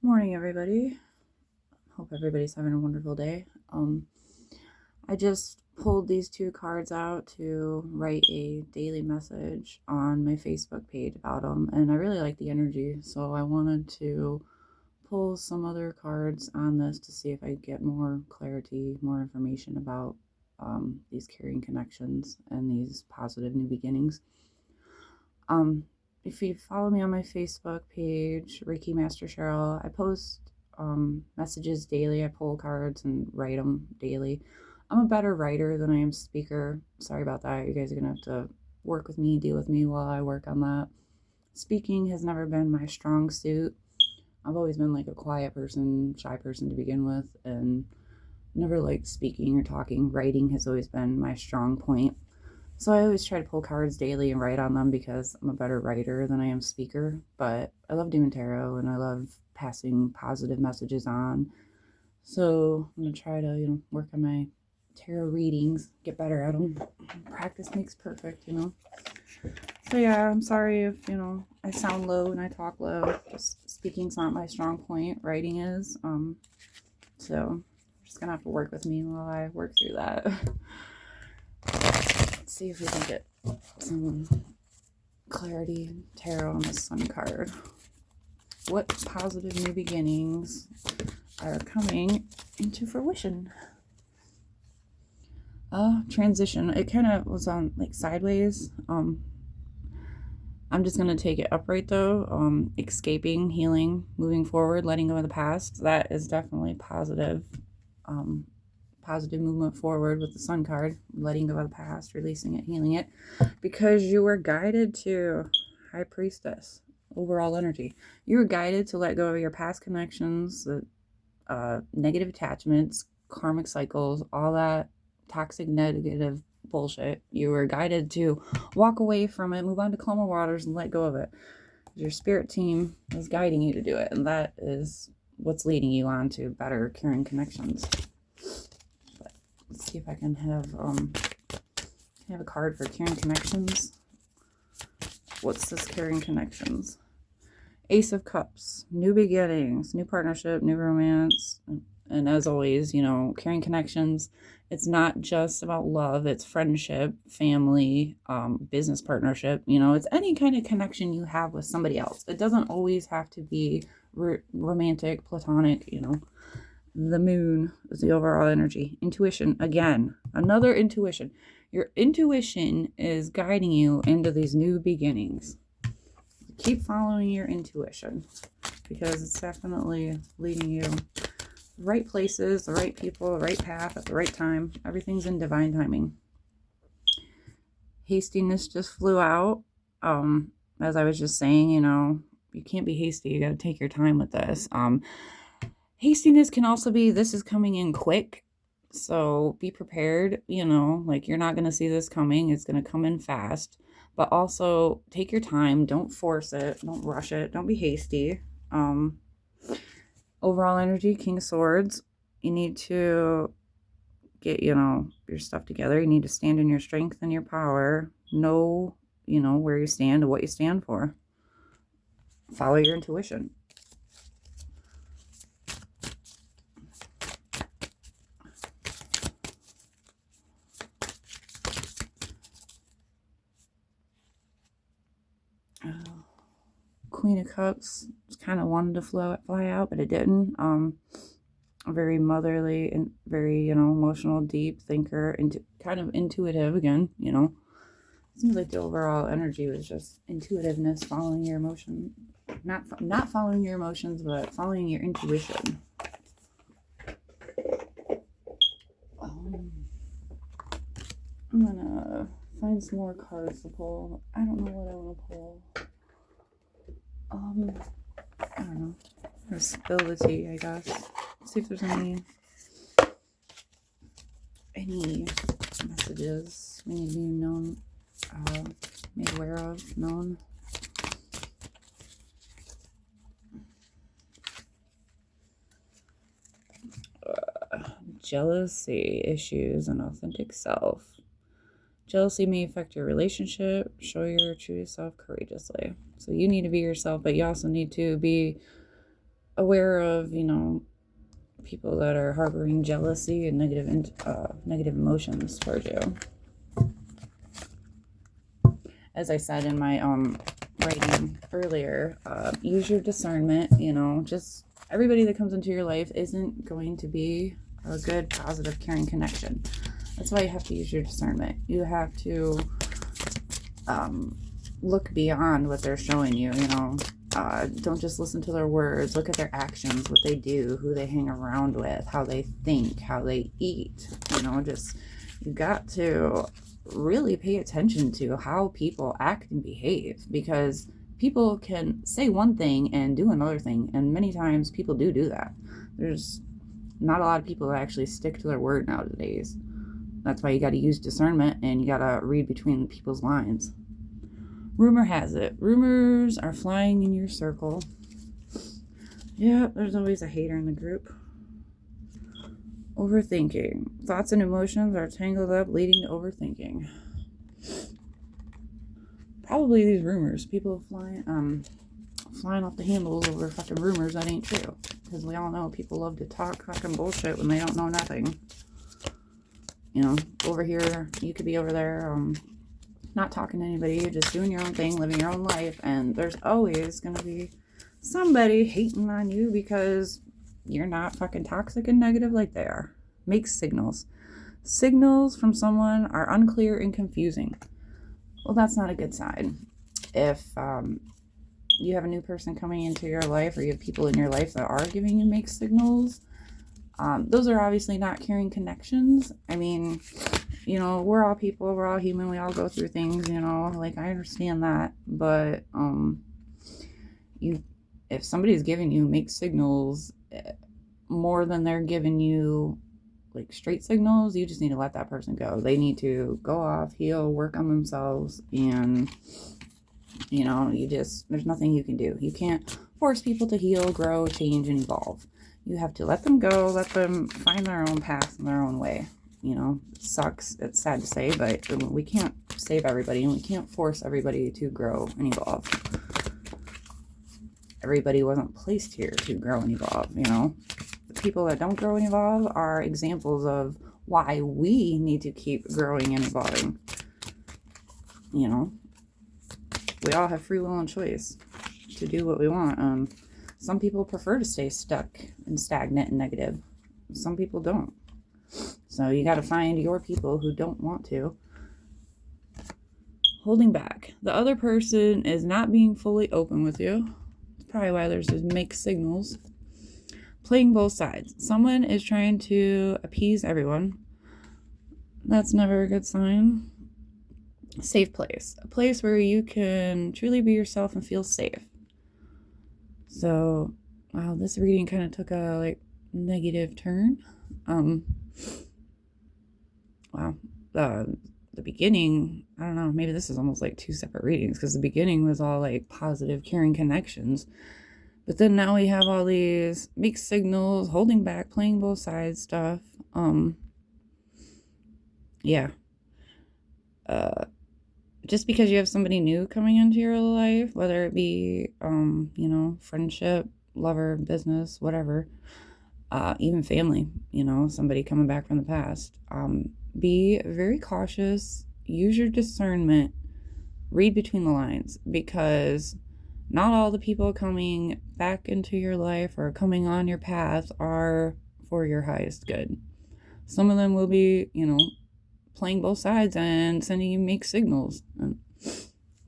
Morning, everybody. Hope everybody's having a wonderful day. I just pulled these two cards out to write a daily message on my Facebook page about them, and I really like the energy, so I wanted to pull some other cards on this to see if I get more clarity, more information about these carrying connections and these positive new beginnings. If you follow me on my Facebook page, Reiki Master Cheryl, I post messages daily. I pull cards and write them daily. I'm a better writer than I am speaker. Sorry about that. You guys are going to have to work with me, deal with me while I work on that. Speaking has never been my strong suit. I've always been like a quiet person, shy person to begin with, and never liked speaking or talking. Writing has always been my strong point. So I always try to pull cards daily and write on them because I'm a better writer than I am speaker. But I love doing tarot and I love passing positive messages on. So I'm going to try to, work on my tarot readings, get better at them. Practice makes perfect, So yeah, I'm sorry if, I sound low and I talk low. Just speaking's not my strong point. Writing is. So you're just going to have to work with me while I work through that. Let's see if we can get some clarity tarot on the Sun card. What positive new beginnings are coming into fruition? Transition. It kind of was on like sideways. I'm just going to take it upright though. Escaping, healing, moving forward, letting go of the past. That is definitely positive. Positive movement forward with the Sun card, letting go of the past, releasing it, healing it, because you were guided to High Priestess, overall energy. You were guided to let go of your past connections, the negative attachments, karmic cycles, all that toxic negative bullshit. You were guided to walk away from it, move on to calmer waters, and let go of it. Your spirit team is guiding you to do it, and that is what's leading you on to better caring connections. Let's see if I can have a card for caring connections. What's this caring connections? Ace of Cups, new beginnings, new partnership, new romance. And as always, caring connections, it's not just about love, it's friendship, family, business partnership. It's any kind of connection you have with somebody else. It doesn't always have to be romantic, platonic, The Moon is the overall energy. Intuition, again, another intuition. Your intuition is guiding you into these new beginnings. Keep following your intuition because it's definitely leading you the right places, the right people, the right path at the right time. Everything's in divine timing. Hastiness just flew out. As I was just saying, you can't be hasty. You got to take your time with this. Hastiness can also be, this is coming in quick, so be prepared, like you're not going to see this coming. It's going to come in fast, but also take your time. Don't force it. Don't rush it. Don't be hasty. Overall energy, King of Swords. You need to get, your stuff together. You need to stand in your strength and your power. Know, where you stand and what you stand for. Follow your intuition. Queen of Cups kind of wanted to fly out, but it didn't. Very motherly and very, emotional, deep thinker, kind of intuitive again, Seems like the overall energy was just intuitiveness, following your emotion, not following your emotions, but following your intuition. I'm gonna find some more cards to pull. I don't know what I want to pull. I don't know. I'm gonna spill the tea, I guess. Let's see if there's any messages we need to be known, made aware of, known. Jealousy issues and authentic self. Jealousy may affect your relationship. Show your true self courageously. So you need to be yourself, but you also need to be aware of, people that are harboring jealousy and negative emotions towards you. As I said in my writing earlier, use your discernment. Just everybody that comes into your life isn't going to be a good, positive, caring connection. That's why you have to use your discernment. You have to look beyond what they're showing you. Don't just listen to their words. Look at their actions, what they do, who they hang around with, how they think, how they eat. You've got to really pay attention to how people act and behave, because people can say one thing and do another thing, and many times people do that. There's not a lot of people that actually stick to their word nowadays. That's why you got to use discernment, and you got to read between people's lines. Rumor has it, rumors are flying in your circle. Yeah, there's always a hater in the group. Overthinking. Thoughts and emotions are tangled up, leading to overthinking. Probably these rumors. People flying off the handles over fucking rumors that ain't true. Because we all know people love to talk fucking bullshit when they don't know nothing. Over here, you could be over there, not talking to anybody, you're just doing your own thing, living your own life, and there's always going to be somebody hating on you because you're not fucking toxic and negative like they are. Mixed signals. Signals from someone are unclear and confusing. Well, that's not a good sign. If you have a new person coming into your life, or you have people in your life that are giving you mixed signals, those are obviously not caring connections. I mean, we're all people, we're all human, we all go through things, I understand that, but if somebody's giving you mixed signals more than they're giving you straight signals, you just need to let that person go. They need to go off, heal, work on themselves, and there's nothing you can do. You can't force people to heal, grow, change, and evolve. You have to let them go, let them find their own path and their own way. It sucks, it's sad to say, but we can't save everybody, and we can't force everybody to grow and evolve. Everybody wasn't placed here to grow and evolve. The people that don't grow and evolve are examples of why we need to keep growing and evolving. We all have free will and choice to do what we want. Some people prefer to stay stuck and stagnant and negative. Some people don't. So you got to find your people who don't want to. Holding back. The other person is not being fully open with you. That's probably why there's these mixed signals. Playing both sides. Someone is trying to appease everyone. That's never a good sign. Safe place. A place where you can truly be yourself and feel safe. So, wow, this reading kind of took a negative turn. Wow. The beginning, I don't know, maybe this is almost two separate readings, because the beginning was all positive, caring connections. But then now we have all these mixed signals, holding back, playing both sides stuff. Yeah. Just because you have somebody new coming into your life, whether it be, friendship, lover, business, whatever, even family, somebody coming back from the past, be very cautious, use your discernment, read between the lines, because not all the people coming back into your life or coming on your path are for your highest good. Some of them will be, playing both sides and sending you mixed signals. And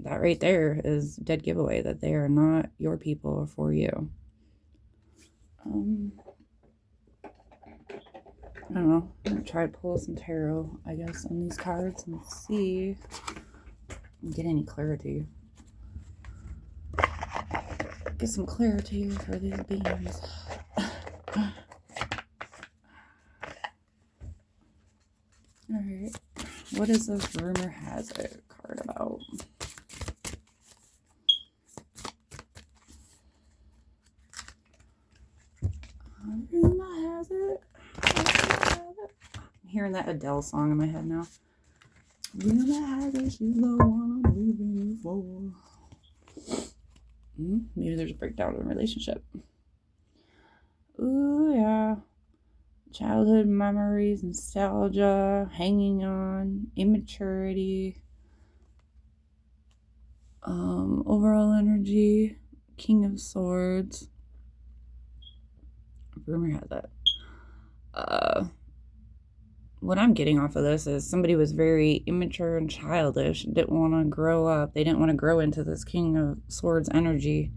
that right there is dead giveaway that they are not your people or for you. I don't know. I'm going to try to pull some tarot, I guess, on these cards and see if I can get any clarity. Get some clarity for these beings. Alright. What is this rumor has it card about? Rumor has it. I'm hearing that Adele song in my head now. Rumor has it, she's the one I'm leaving you for. Maybe there's a breakdown in a relationship. Ooh, yeah. Childhood memories, nostalgia, hanging on, immaturity, overall energy, King of Swords. Rumor had that. What I'm getting off of this is somebody was very immature and childish, didn't want to grow up. They didn't want to grow into this King of Swords energy.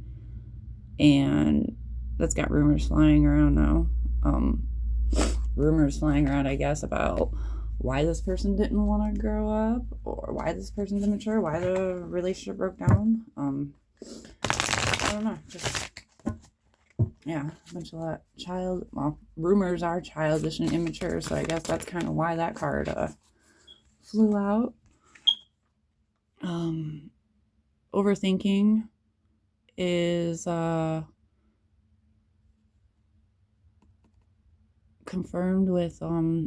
And that's got rumors flying around now. Rumors flying around, I guess, about why this person didn't want to grow up, or why this person's immature, why the relationship broke down. I don't know. Just, yeah, a bunch of that rumors are childish and immature, so I guess that's kind of why that card flew out. Overthinking is confirmed with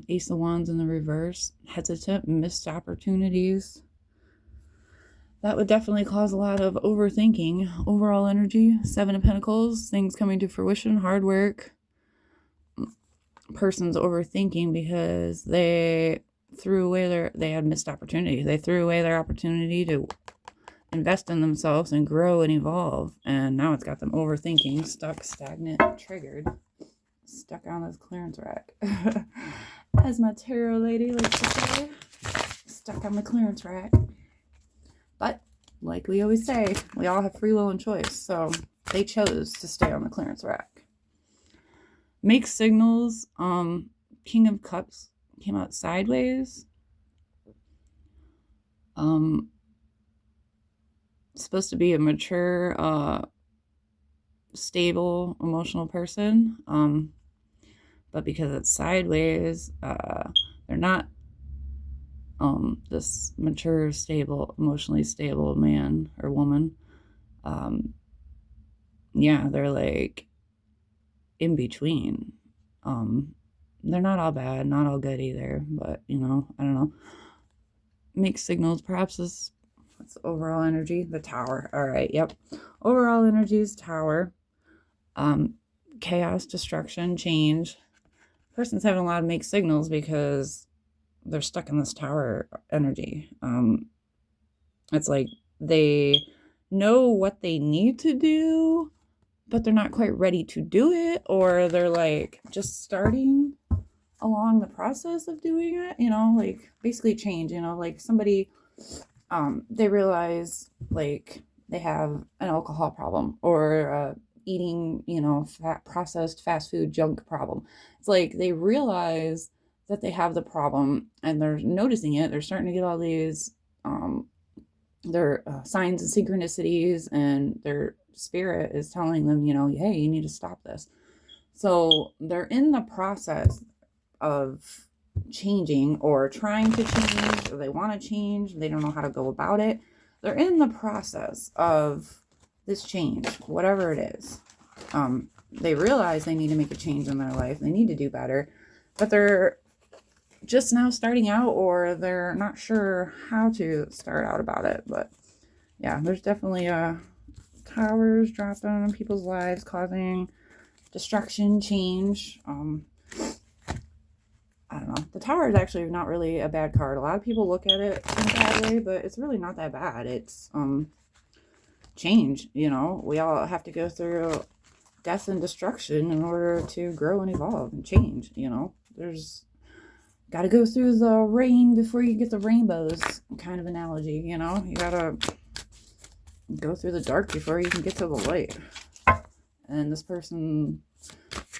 Ace of Wands in the reverse. Hesitant, missed opportunities. That would definitely cause a lot of overthinking. Overall energy, Seven of Pentacles, things coming to fruition, hard work. Person's overthinking because they had missed opportunity. They threw away their opportunity to invest in themselves and grow and evolve. And now it's got them overthinking, stuck, stagnant, triggered, stuck on this clearance rack. As my tarot lady likes to say, stuck on the clearance rack. But like we always say, we all have free will and choice. So they chose to stay on the clearance rack. Mixed signals. King of Cups came out sideways. Supposed to be a mature, stable, emotional person. But because it's sideways, they're not this mature, stable, emotionally stable man or woman. Yeah, they're like in between. They're not all bad, not all good either, but I don't know. Mixed signals, perhaps that's overall energy. The Tower. All right, yep. Overall energy is Tower. Chaos, destruction, change. Person's having a lot of mixed signals because they're stuck in this Tower energy. It's like they know what they need to do, but they're not quite ready to do it, or they're like just starting along the process of doing it, like basically change, like somebody, they realize like they have an alcohol problem or eating, processed fast food junk problem. It's like they realize that they have the problem and they're noticing it. They're starting to get all these their signs and synchronicities, and their spirit is telling them, hey, you need to stop this. So they're in the process of changing or trying to change, or they want to change. They don't know how to go about it. They're in the process of this change, whatever it is. They realize they need to make a change in their life. They need to do better, but they're just now starting out, or they're not sure how to start out about it. But yeah, there's definitely towers dropped on people's lives, causing destruction, change. I don't know. The Tower is actually not really a bad card. A lot of people look at it in a bad way, but it's really not that bad. It's change. We all have to go through death and destruction in order to grow and evolve and change. There's got to go through the rain before you get the rainbows kind of analogy. You gotta go through the dark before you can get to the light. And this person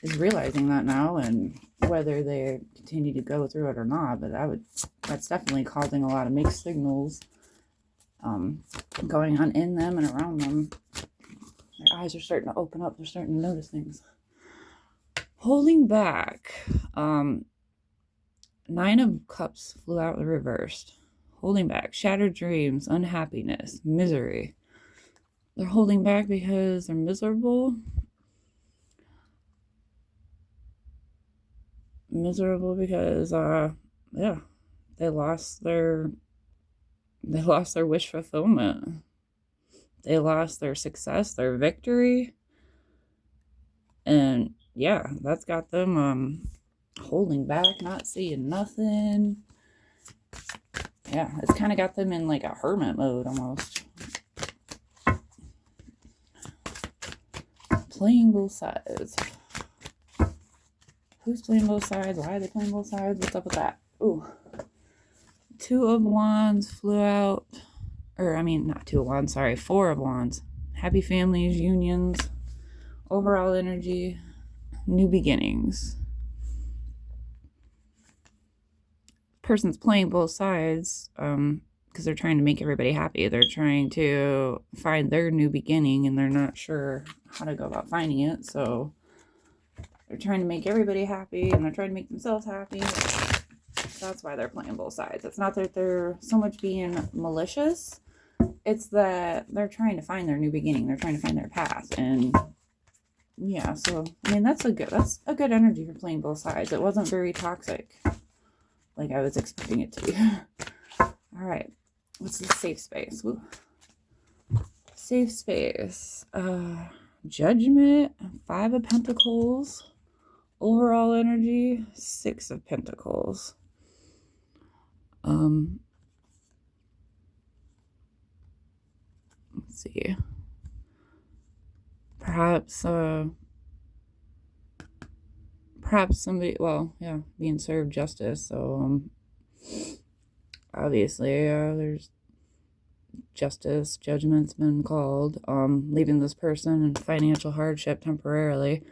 is realizing that now, and whether they continue to go through it or not, but that's definitely causing a lot of mixed signals going on in them and around them. Their eyes are starting to open up. They're starting to notice things. Holding back. Nine of Cups flew out reversed. Holding back. Shattered dreams, unhappiness, misery. They're holding back because they're miserable. Miserable because they lost their wish fulfillment. They lost their success, their victory, and yeah, that's got them holding back, not seeing nothing. Yeah, it's kind of got them in like a hermit mode almost. Playing both sides. Who's playing both sides? Why are they playing both sides? What's up with that? Ooh. Two of Wands flew out. Or, I mean, not Two of Wands, sorry. Four of Wands. Happy families, unions, overall energy, new beginnings. Person's playing both sides because they're trying to make everybody happy. They're trying to find their new beginning, and they're not sure how to go about finding it. So they're trying to make everybody happy, and they're trying to make themselves happy. That's why they're playing both sides. It's not that they're so much being malicious. It's that they're trying to find their new beginning. They're trying to find their path. And yeah, so I mean that's a good energy for playing both sides. It wasn't very toxic like I was expecting it to be. All right. What's the safe space? Woo. Safe space. Judgment, 5 of Pentacles. Overall energy, 6 of Pentacles. Let's see. Perhaps somebody, well, yeah, being served justice. So, obviously, there's justice, judgment's been called, leaving this person in financial hardship temporarily,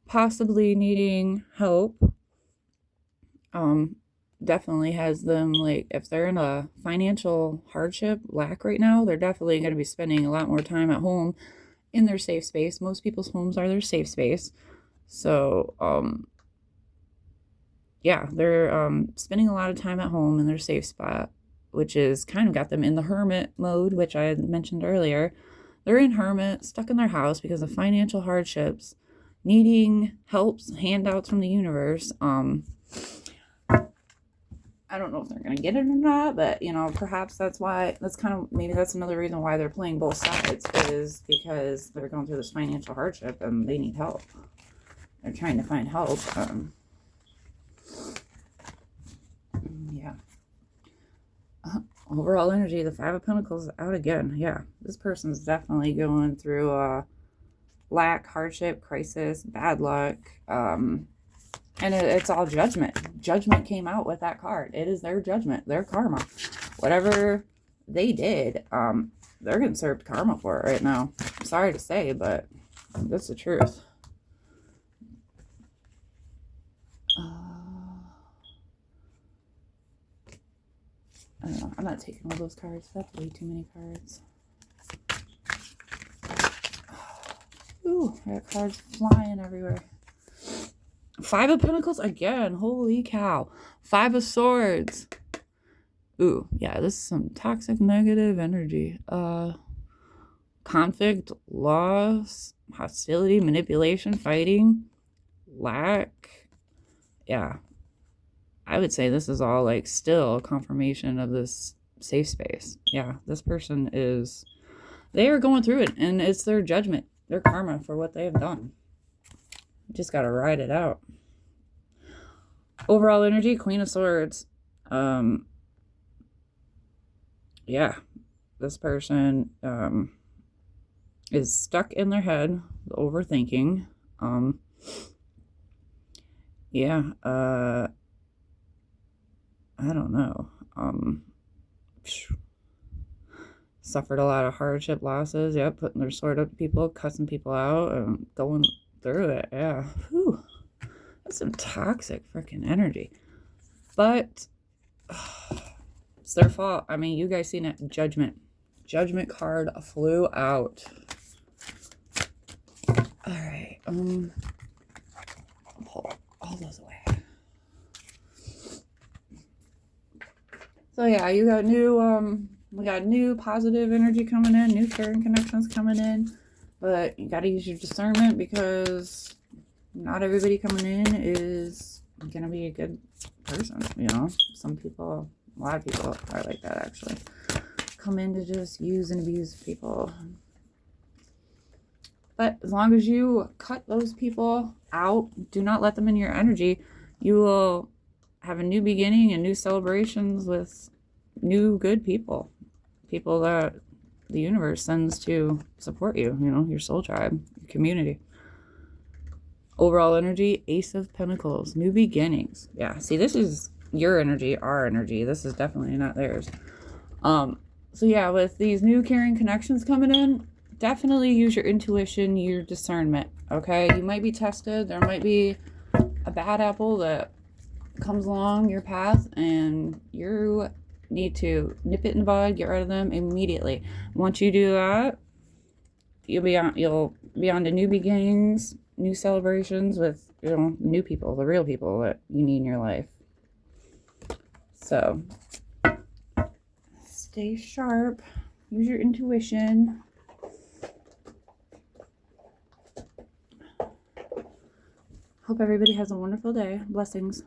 possibly needing help. Definitely has them, like, if they're in a financial hardship, lack right now, they're definitely going to be spending a lot more time at home in their safe space. Most people's homes are their safe space. So, yeah, they're spending a lot of time at home in their safe spot, which is kind of got them in the hermit mode, which I had mentioned earlier. They're in hermit, stuck in their house because of financial hardships, needing helps, handouts from the universe. I don't know if they're going to get it or not, but, you know, perhaps that's why, maybe that's another reason why they're playing both sides, is because they're going through this financial hardship and they need help. They're trying to find help. Yeah. Overall energy, the 5 of Pentacles out again. Yeah, this person's definitely going through lack, hardship, crisis, bad luck. And it's all judgment. Judgment came out with that card. It is their judgment, their karma. Whatever they did, they're getting served karma for it right now. I'm sorry to say, but that's the truth. I don't know. I'm not taking all those cards. That's way too many cards. Ooh, I got cards flying everywhere. 5 of Pentacles again. Holy cow. 5 of Swords. Ooh, yeah, this is some toxic negative energy. Conflict, loss, hostility, manipulation, fighting, lack. Yeah. I would say this is all like still confirmation of this safe space. Yeah, this person is, they are going through it, and it's their judgment, their karma for what they have done. Just got to ride it out. Overall energy, Queen of Swords. Yeah, this person is stuck in their head, overthinking. Yeah, I don't know. Suffered a lot of hardship, losses. Yeah, putting their sword up people, cussing people out, and going through it. Yeah. Whew. That's some toxic freaking energy. But it's their fault. I mean, you guys seen it. Judgment. Judgment card flew out. All right. Pull all those away. So yeah, you got new we got new positive energy coming in, new caring connections coming in, but you got to use your discernment, because not everybody coming in is gonna be a good person. You know, some people, a lot of people are like that, actually. Come in to just use and abuse people. But as long as you cut those people out, do not let them in your energy, you will have a new beginning and new celebrations with new good people. People that the universe sends to support you, your soul tribe, your community. Overall energy, Ace of Pentacles, new beginnings. Yeah, see, this is your energy, our energy. This is definitely not theirs. So yeah, with these new caring connections coming in, definitely use your intuition, your discernment, okay? You might be tested. There might be a bad apple that comes along your path, and you need to nip it in the bud, get rid of them immediately. Once you do that, you'll be on to new beginnings, new celebrations with new people, the real people that you need in your life. So stay sharp, use your intuition. Hope everybody has a wonderful day. Blessings.